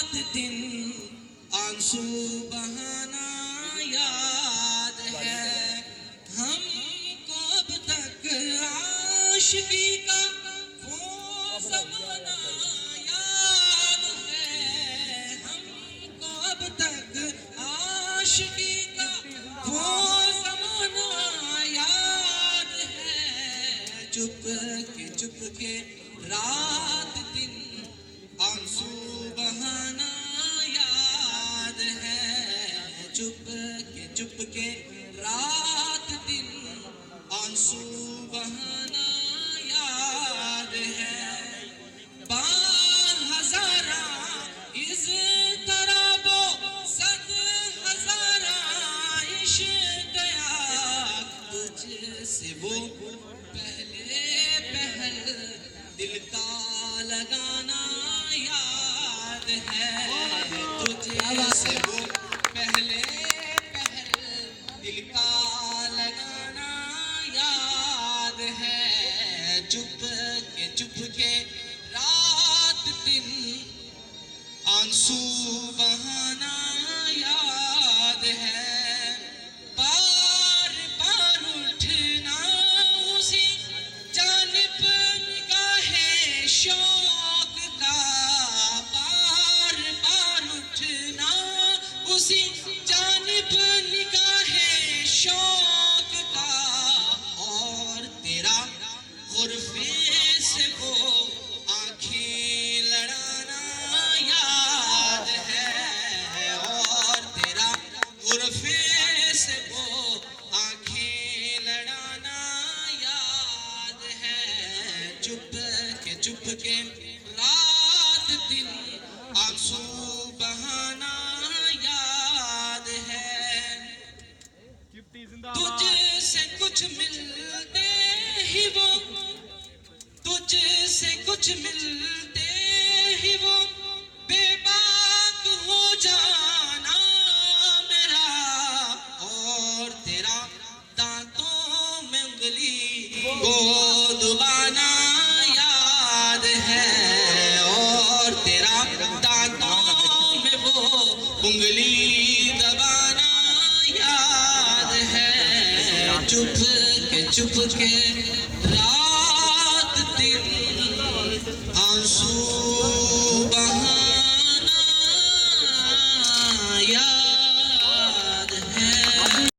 رات دن آنسو بہانا یاد ہے ہم کو اب تک عاشقی کا وہ زمانہ یاد ہے ہم کو اب تک عاشقی کا وہ زمانہ یاد ہے چپ کے رات دن آنسو بہانا یاد ہے چپ کے رات دن آنسو بہانا یاد ہے ہزارہ اس طرح وہ صد ہزارہ اشتیاق تجھ سے وہ پہلے پہل دل کا لگانا یاد ہے تجھ سے وہ پہلے پہل دل کا لگانا یاد ہے چپ کے رات دن آنسو بہانا یاد ہے بار بار اٹھنا اسی جانب نگاہ شوق کا بار بار اٹھنا اسی جانب نگاہ شوق کا اور تیرا غرفے سے وہ آنکھیں لڑانا یاد ہے اور تیرا غرفے سے وہ آنکھیں لڑانا یاد ہے چپ کے رات دن آنسو بہانا یاد ہے تجھ سے کچھ ملتے ہی وہ تجھ سے کچھ ملتے ہی وہ بے باک ہو جانا میرا اور تیرا دانتوں میں انگلی کو دبانا یاد ہے اور تیرا دانتوں میں وہ انگلی دبانا یاد ہے چپ کے رات دن آنسو